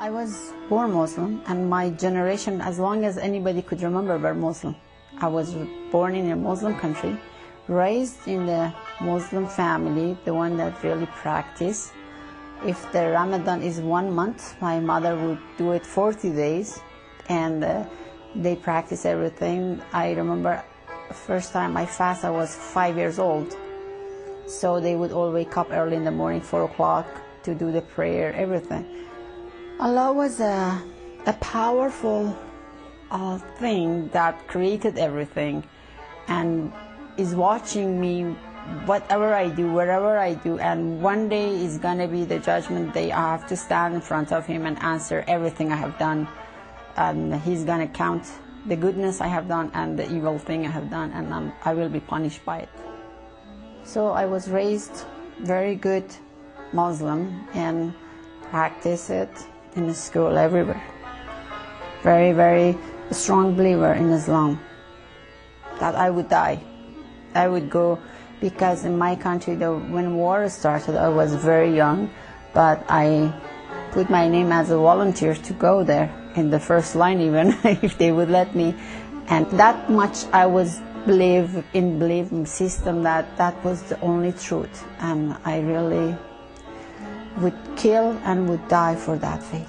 I was born Muslim, and my generation, as long as anybody could remember, were Muslim. I was born in a Muslim country, raised in the Muslim family, the one that really practice. If the Ramadan is 1 month, my mother would do it 40 days, and they practice everything. I remember the first time I fast, I was 5 years old. So they would all wake up early in the morning, 4 o'clock, to do the prayer, everything. Allah was a powerful thing that created everything and is watching me, whatever I do, wherever I do, and one day is going to be the judgment day. I have to stand in front of Him and answer everything I have done, and He's going to count the goodness I have done and the evil thing I have done, and I will be punished by it. So I was raised very good Muslim and practice it in the school, everywhere. Very, very strong believer in Islam, that I would die. I would go, because in my country, when war started, I was very young, but I put my name as a volunteer to go there, in the first line even, if they would let me. And that much I was believing system that was the only truth, and I really would kill and would die for that faith.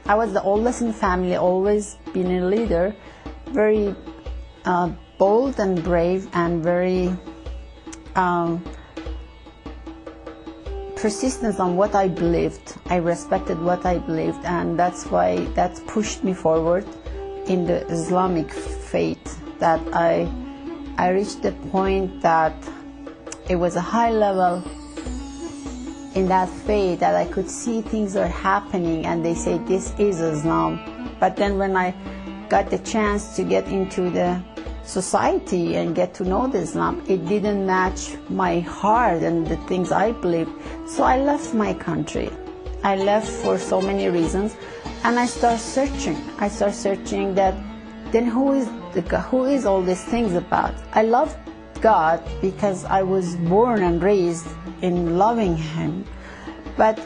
I was the oldest in the family, always been a leader, very bold and brave, and very persistent on what I believed. I respected what I believed, and that's why that pushed me forward in the Islamic faith, that I reached the point that it was a high level in that faith that I could see things are happening and they say this is Islam. But then when I got the chance to get into the society and get to know the Islam, it didn't match my heart and the things I believed. So I left my country. I left for so many reasons, and I started searching. I started searching that then who is all these things about? I love God because I was born and raised in loving Him. But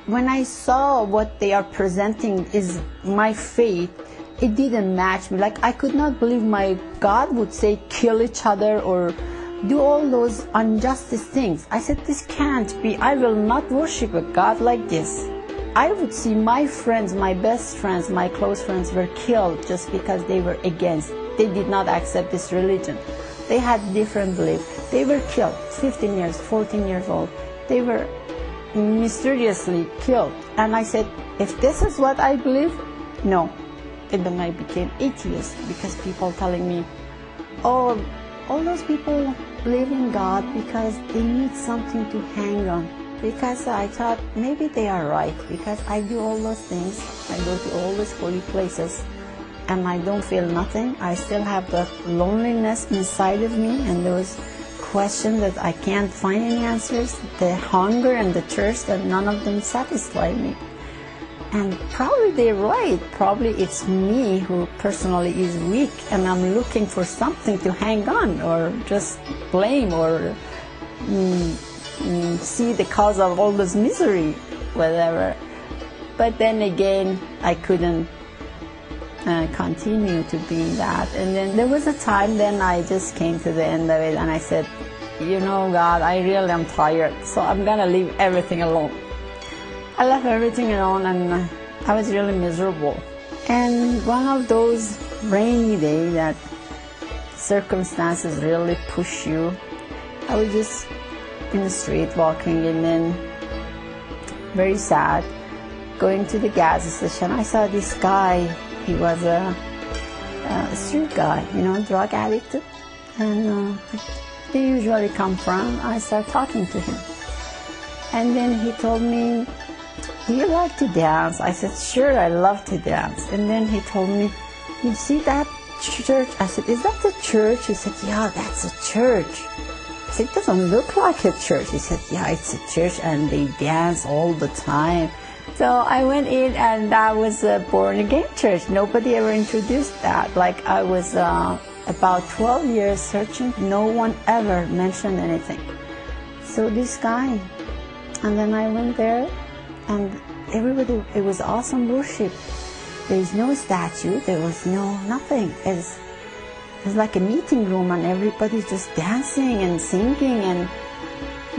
when I saw what they are presenting is my faith, it didn't match me. Like, I could not believe my God would say kill each other or do all those injustice things. I said, this can't be. I will not worship a God like this. I would see my friends, my best friends, my close friends were killed just because they were against. They did not accept this religion. They had different beliefs. They were killed, 15 years, 14 years old. They were mysteriously killed. And I said, if this is what I believe, no. And then I became atheist, because people telling me, oh, all those people believe in God because they need something to hang on. Because I thought maybe they are right, because I do all those things. I go to all these holy places and I don't feel nothing. I still have that loneliness inside of me and those questions that I can't find any answers, the hunger and the thirst, and none of them satisfy me. And probably they're right. Probably it's me who personally is weak, and I'm looking for something to hang on, or just blame, or see the cause of all this misery, whatever. But then again, I couldn't continue to be that. And then there was a time then I just came to the end of it, and I said, you know, God, I really am tired, so I'm gonna leave everything alone. I left everything alone, and I was really miserable. And one of those rainy days that circumstances really push you, I was just in the street walking, and then very sad, going to the gas station. I saw this guy. He was a street guy, you know, drug addict, and they usually come from. I started talking to him, and then he told me, do you like to dance? I said, sure, I love to dance. And then he told me, you see that church? I said, is that the church? He said, yeah, that's a church. I said, it doesn't look like a church. He said, yeah, it's a church, and they dance all the time. So I went in, and that was a born-again church. Nobody ever introduced that. Like, I was about 12 years searching. No one ever mentioned anything. So this guy, and then I went there, and everybody, it was awesome worship. There is no statue, there was nothing. It's like a meeting room, and everybody's just dancing and singing, and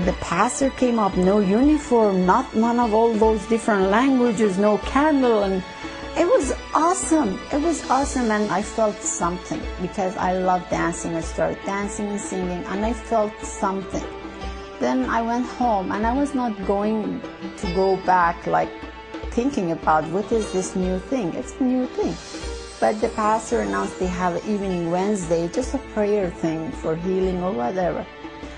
the pastor came up, no uniform, none of all those different languages, no candle, and it was awesome. It was awesome, and I felt something because I love dancing. I started dancing and singing, and I felt something. Then I went home, and I was not going to go back, like thinking about what is this new thing. It's a new thing. But the pastor announced they have evening Wednesday, just a prayer thing for healing or whatever.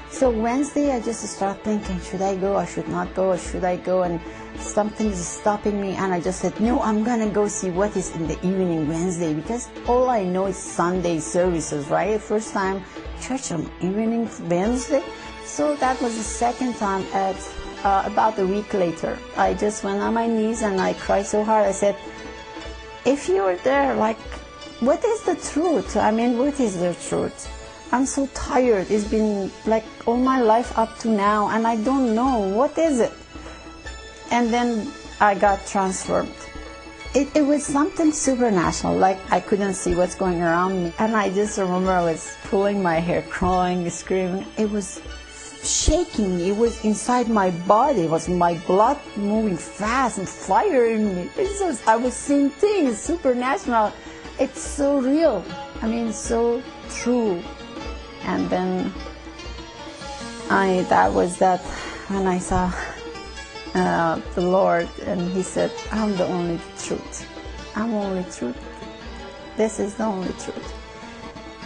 So Wednesday I just started thinking, should I go, I should not go, or should I go? And something is stopping me, and I just said, no, I'm going to go see what is in the evening Wednesday, because all I know is Sunday services, right? First time church on evening Wednesday. So that was the second time. At about a week later, I just went on my knees and I cried so hard. I said, if you were there, like, what is the truth? I mean, what is the truth? I'm so tired. It's been like all my life up to now, and I don't know. What is it? And then I got transformed. It was something supernatural, like I couldn't see what's going around me. And I just remember I was pulling my hair, crying, screaming. It was shaking. It was inside my body. It was my blood moving fast and fire in me. I was seeing things, supernatural. It's so real. I mean, so true. And then that was when I saw the Lord, and He said, I'm the only truth. I'm only truth. This is the only truth.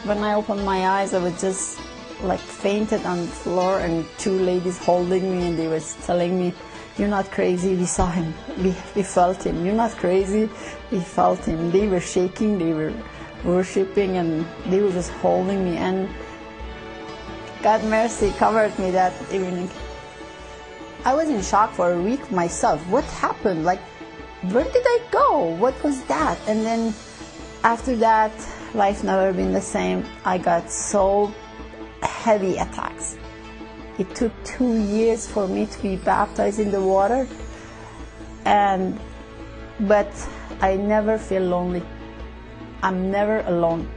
When I opened my eyes, I was just like fainted on the floor, and two ladies holding me, and they were telling me, you're not crazy, we saw him, we felt him. You're not crazy, we felt him. They were shaking, they were worshiping, and they were just holding me, and God mercy covered me that evening. I was in shock for a week myself. What happened? Like, where did I go? What was that? And then after that, life never been the same. I got so heavy attacks. It took 2 years for me to be baptized in the water, but I never feel lonely. I'm never alone.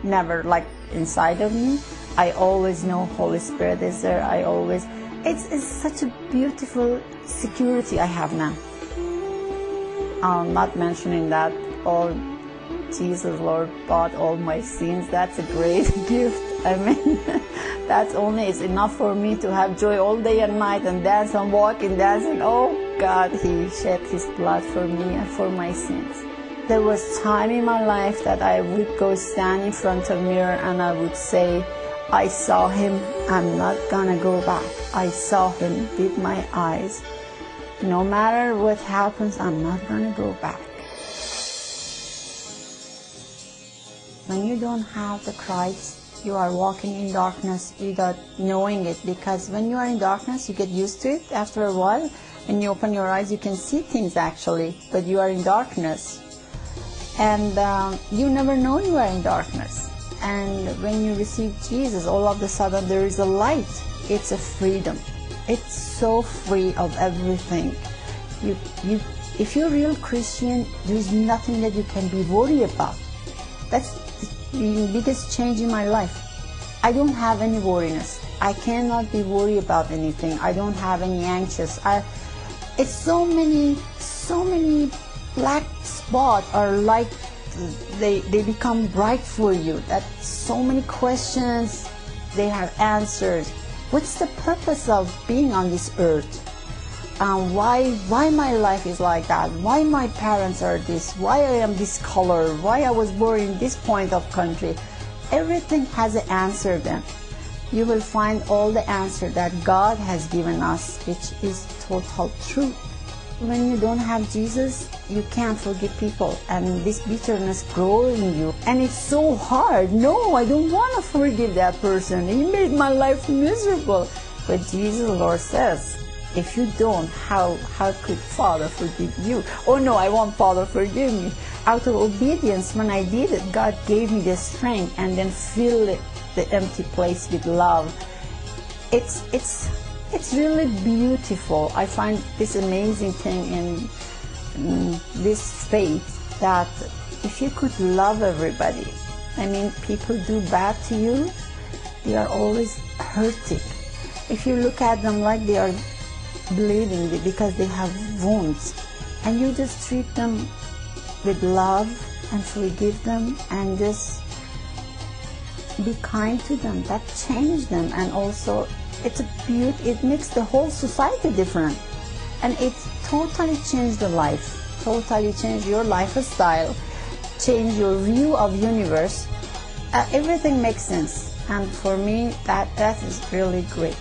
Never. Like, inside of me, I always know Holy Spirit is there. It's such a beautiful security I have now. I'm not mentioning that all Jesus, Lord, bought all my sins. That's a great gift. I mean, that's only is enough for me to have joy all day and night and dance and walk and dance. And oh God, He shed His blood for me and for my sins. There was time in my life that I would go stand in front of a mirror and I would say, I saw Him, I'm not gonna go back. I saw Him with my eyes. No matter what happens, I'm not gonna go back. When you don't have the Christ, you are walking in darkness without knowing it, because when you are in darkness, you get used to it. After a while, when you open your eyes, you can see things actually, but you are in darkness. And you never know you are in darkness. And when you receive Jesus, all of a sudden there is a light. It's a freedom. It's so free of everything. If you're a real Christian, there is nothing that you can be worried about. That's the biggest change in my life. I don't have any worriness. I cannot be worried about anything. I don't have any anxious. It's so many black spots are like they become bright for you. That so many questions, they have answers. What's the purpose of being on this earth? Why my life is like that? Why my parents are this? Why I am this color? Why I was born in this point of country? Everything has an answer then. You will find all the answer that God has given us, which is total truth. When you don't have Jesus, you can't forgive people, and this bitterness grows in you. And it's so hard. No, I don't want to forgive that person. He made my life miserable. But Jesus, Lord, says, if you don't, how could Father forgive you? Oh no, I want Father forgive me. Out of obedience, when I did it, God gave me the strength and then filled the empty place with love. It's it's really beautiful. I find this amazing thing in this faith, that if you could love everybody, I mean, people do bad to you, they are always hurting. If you look at them like they are bleeding because they have wounds, and you just treat them with love and forgive them and just be kind to them, that changes them. And also it's a beauty, it makes the whole society different, and it totally changed the life, totally changed your lifestyle, change your view of universe. Everything makes sense, and for me that is really great.